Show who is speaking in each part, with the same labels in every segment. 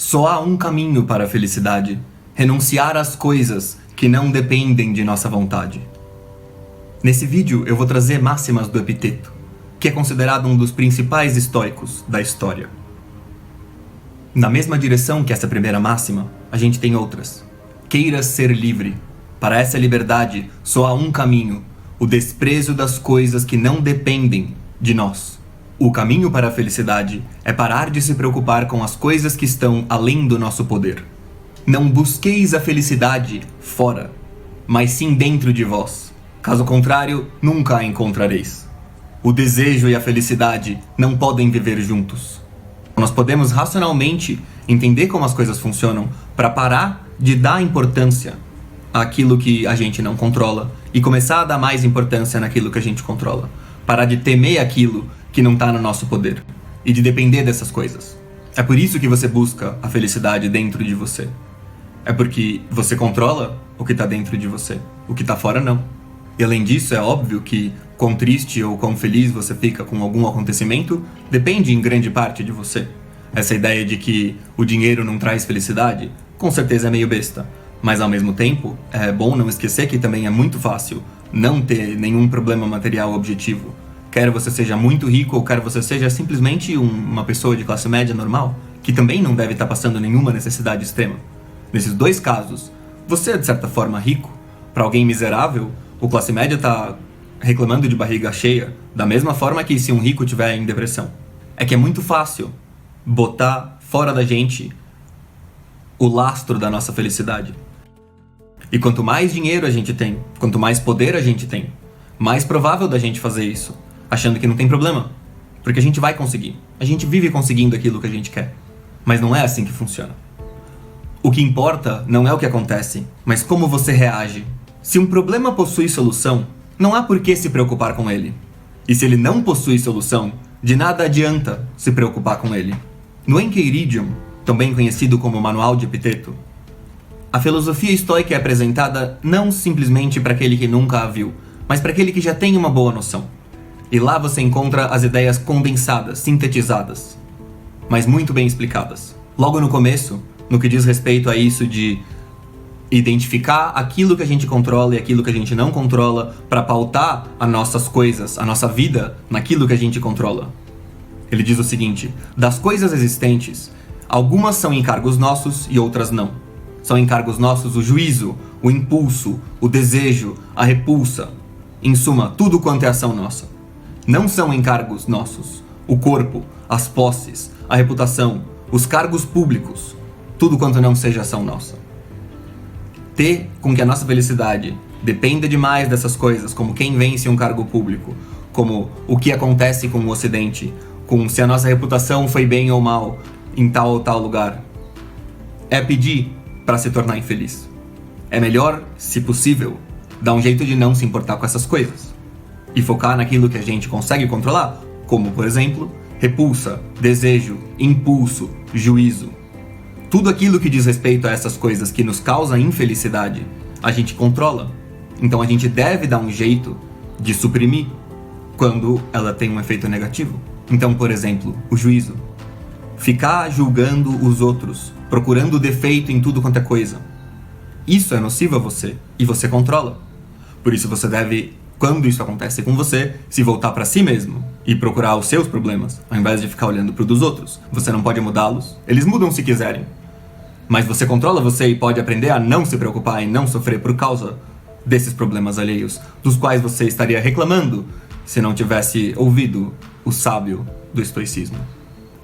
Speaker 1: Só há um caminho para a felicidade: renunciar às coisas que não dependem de nossa vontade. Nesse vídeo eu vou trazer máximas do Epiteto, que é considerado um dos principais estoicos da história. Na mesma direção que essa primeira máxima, a gente tem outras. Queira ser livre. Para essa liberdade, só há um caminho: o desprezo das coisas que não dependem de nós. O caminho para a felicidade é parar de se preocupar com as coisas que estão além do nosso poder. Não busqueis a felicidade fora, mas sim dentro de vós. Caso contrário, nunca a encontrareis. O desejo e a felicidade não podem viver juntos. Nós podemos racionalmente entender como as coisas funcionam para parar de dar importância àquilo que a gente não controla e começar a dar mais importância naquilo que a gente controla. Parar de temer aquilo que não está no nosso poder e de depender dessas coisas. É por isso que você busca a felicidade dentro de você. É porque você controla o que está dentro de você, o que está fora não. E além disso, é óbvio que quão triste ou quão feliz você fica com algum acontecimento depende em grande parte de você. Essa ideia de que o dinheiro não traz felicidade, com certeza é meio besta. Mas ao mesmo tempo, é bom não esquecer que também é muito fácil não ter nenhum problema material objetivo. Quer você seja muito rico ou quer você seja simplesmente uma pessoa de classe média normal, que também não deve estar passando nenhuma necessidade extrema. Nesses dois casos, você é de certa forma rico. Para alguém miserável, o classe média está reclamando de barriga cheia, da mesma forma que se um rico estiver em depressão. É que é muito fácil botar fora da gente o lastro da nossa felicidade. E quanto mais dinheiro a gente tem, quanto mais poder a gente tem, mais provável da gente fazer isso, achando que não tem problema. Porque a gente vai conseguir. A gente vive conseguindo aquilo que a gente quer. Mas não é assim que funciona. O que importa não é o que acontece, mas como você reage. Se um problema possui solução, não há por que se preocupar com ele. E se ele não possui solução, de nada adianta se preocupar com ele. No Encheiridion, também conhecido como Manual de Epiteto, a filosofia estoica é apresentada não simplesmente para aquele que nunca a viu, mas para aquele que já tem uma boa noção. E lá você encontra as ideias condensadas, sintetizadas, mas muito bem explicadas. Logo no começo, no que diz respeito a isso de identificar aquilo que a gente controla e aquilo que a gente não controla para pautar as nossas coisas, a nossa vida naquilo que a gente controla. Ele diz o seguinte: das coisas existentes, algumas são encargos nossos e outras não. São encargos nossos o juízo, o impulso, o desejo, a repulsa. Em suma, tudo quanto é ação nossa. Não são encargos nossos o corpo, as posses, a reputação, os cargos públicos, tudo quanto não seja ação nossa. Ter com que a nossa felicidade dependa demais dessas coisas, como quem vence um cargo público, como o que acontece com o Ocidente, com se a nossa reputação foi bem ou mal em tal ou tal lugar, é pedir para se tornar infeliz. É melhor, se possível, dar um jeito de não se importar com essas coisas e focar naquilo que a gente consegue controlar, como, por exemplo, repulsa, desejo, impulso, juízo. Tudo aquilo que diz respeito a essas coisas que nos causam infelicidade, a gente controla. Então a gente deve dar um jeito de suprimir quando ela tem um efeito negativo. Então, por exemplo, o juízo. Ficar julgando os outros, procurando defeito em tudo quanto é coisa. Isso é nocivo a você e você controla. Por isso você deve, quando isso acontece com você, se voltar para si mesmo e procurar os seus problemas, ao invés de ficar olhando para os dos outros. Você não pode mudá-los. Eles mudam se quiserem. Mas você controla você e pode aprender a não se preocupar e não sofrer por causa desses problemas alheios, dos quais você estaria reclamando se não tivesse ouvido o sábio do estoicismo.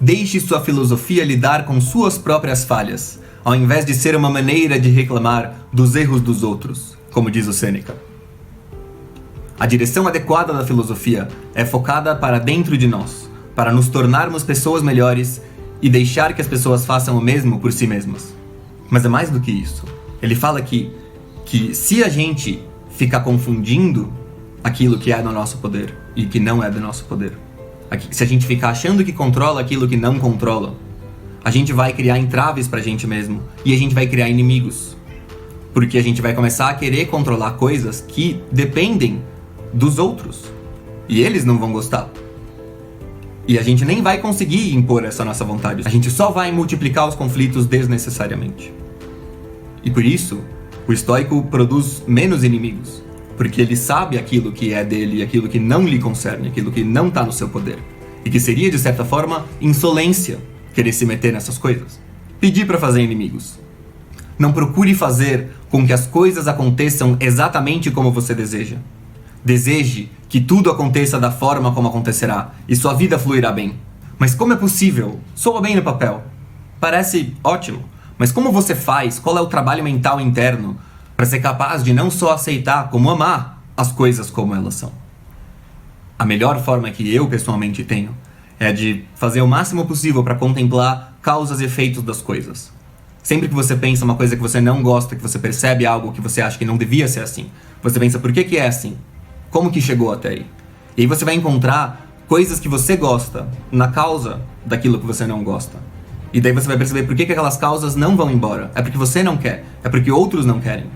Speaker 1: Deixe sua filosofia lidar com suas próprias falhas, ao invés de ser uma maneira de reclamar dos erros dos outros, como diz o Sêneca. A direção adequada da filosofia é focada para dentro de nós, para nos tornarmos pessoas melhores e deixar que as pessoas façam o mesmo por si mesmas. Mas é mais do que isso. Ele fala que se a gente ficar confundindo aquilo que é do nosso poder e que não é do nosso poder, se a gente ficar achando que controla aquilo que não controla, a gente vai criar entraves pra gente mesmo e a gente vai criar inimigos. Porque a gente vai começar a querer controlar coisas que dependem dos outros. E eles não vão gostar. E a gente nem vai conseguir impor essa nossa vontade. A gente só vai multiplicar os conflitos desnecessariamente. E por isso, o estoico produz menos inimigos. Porque ele sabe aquilo que é dele, aquilo que não lhe concerne, aquilo que não está no seu poder. E que seria, de certa forma, insolência querer se meter nessas coisas. Pedir para fazer inimigos. Não procure fazer com que as coisas aconteçam exatamente como você deseja. Deseje que tudo aconteça da forma como acontecerá e sua vida fluirá bem. Mas como é possível? Soa bem no papel. Parece ótimo. Mas como você faz? Qual é o trabalho mental interno para ser capaz de não só aceitar, como amar as coisas como elas são? A melhor forma que eu pessoalmente tenho é de fazer o máximo possível para contemplar causas e efeitos das coisas. Sempre que você pensa uma coisa que você não gosta, que você percebe algo que você acha que não devia ser assim, você pensa, por que é assim? Como que chegou até aí? E aí você vai encontrar coisas que você gosta na causa daquilo que você não gosta. E daí você vai perceber por que aquelas causas não vão embora. É porque você não quer, é porque outros não querem.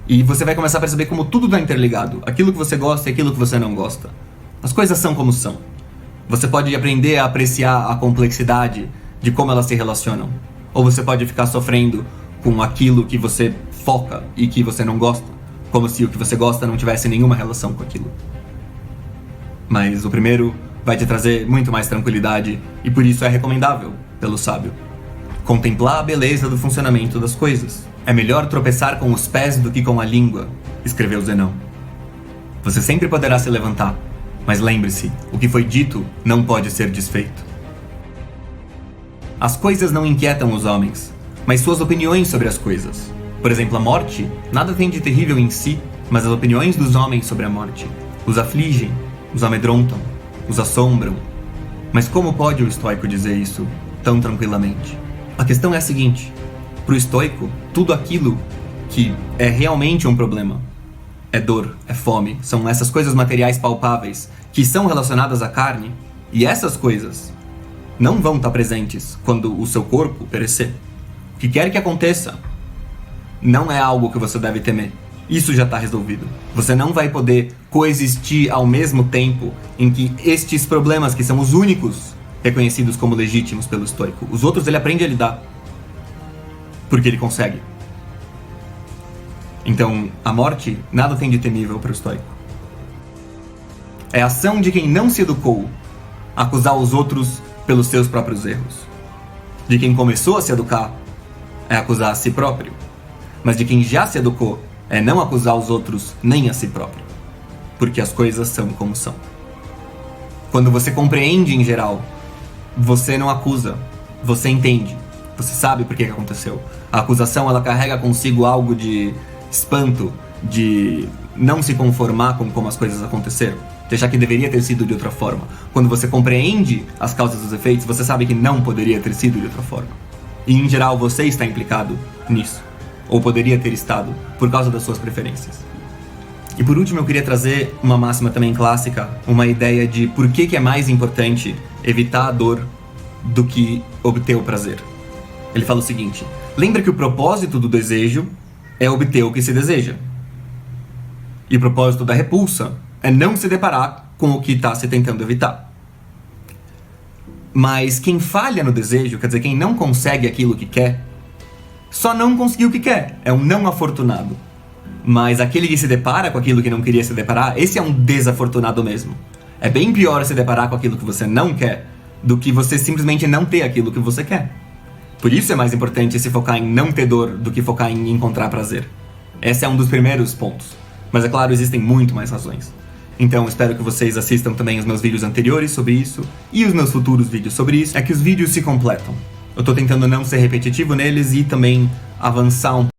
Speaker 1: E você vai começar a perceber como tudo está interligado. Aquilo que você gosta e aquilo que você não gosta. As coisas são como são. Você pode aprender a apreciar a complexidade de como elas se relacionam. Ou você pode ficar sofrendo com aquilo que você foca e que você não gosta. Como se o que você gosta não tivesse nenhuma relação com aquilo. Mas o primeiro vai te trazer muito mais tranquilidade e por isso é recomendável pelo sábio. Contemplar a beleza do funcionamento das coisas. É melhor tropeçar com os pés do que com a língua, escreveu Zenão. Você sempre poderá se levantar, mas lembre-se, o que foi dito não pode ser desfeito. As coisas não inquietam os homens, mas suas opiniões sobre as coisas. Por exemplo, a morte nada tem de terrível em si, mas as opiniões dos homens sobre a morte os afligem, os amedrontam, os assombram. Mas como pode o estoico dizer isso tão tranquilamente? A questão é a seguinte: para o estoico, tudo aquilo que é realmente um problema é dor, é fome, são essas coisas materiais palpáveis que são relacionadas à carne, e essas coisas não vão estar presentes quando o seu corpo perecer. O que quer que aconteça não é algo que você deve temer. Isso já está resolvido. Você não vai poder coexistir ao mesmo tempo em que estes problemas, que são os únicos reconhecidos como legítimos pelo estoico, os outros ele aprende a lidar. Porque ele consegue. Então, a morte nada tem de temível para o estoico. É a ação de quem não se educou a acusar os outros pelos seus próprios erros. De quem começou a se educar é acusar a si próprio. Mas de quem já se educou é não acusar os outros nem a si próprio. Porque as coisas são como são. Quando você compreende em geral, você não acusa, você entende. Você sabe por que aconteceu. A acusação ela carrega consigo algo de espanto, de não se conformar com como as coisas aconteceram, de achar que deveria ter sido de outra forma. Quando você compreende as causas e os efeitos, você sabe que não poderia ter sido de outra forma. E em geral você está implicado nisso, ou poderia ter estado, por causa das suas preferências. E por último eu queria trazer uma máxima também clássica, uma ideia de por que é mais importante evitar a dor do que obter o prazer. Ele fala o seguinte: lembra que o propósito do desejo é obter o que se deseja. E o propósito da repulsa é não se deparar com o que está se tentando evitar. Mas quem falha no desejo, quer dizer, quem não consegue aquilo que quer, só não conseguiu o que quer, é um não afortunado. Mas aquele que se depara com aquilo que não queria se deparar, esse é um desafortunado mesmo. É bem pior se deparar com aquilo que você não quer do que você simplesmente não ter aquilo que você quer. Por isso é mais importante se focar em não ter dor do que focar em encontrar prazer. Esse é um dos primeiros pontos. Mas é claro, existem muito mais razões. Então espero que vocês assistam também os meus vídeos anteriores sobre isso e os meus futuros vídeos sobre isso. É que os vídeos se completam. Eu tô tentando não ser repetitivo neles e também avançar um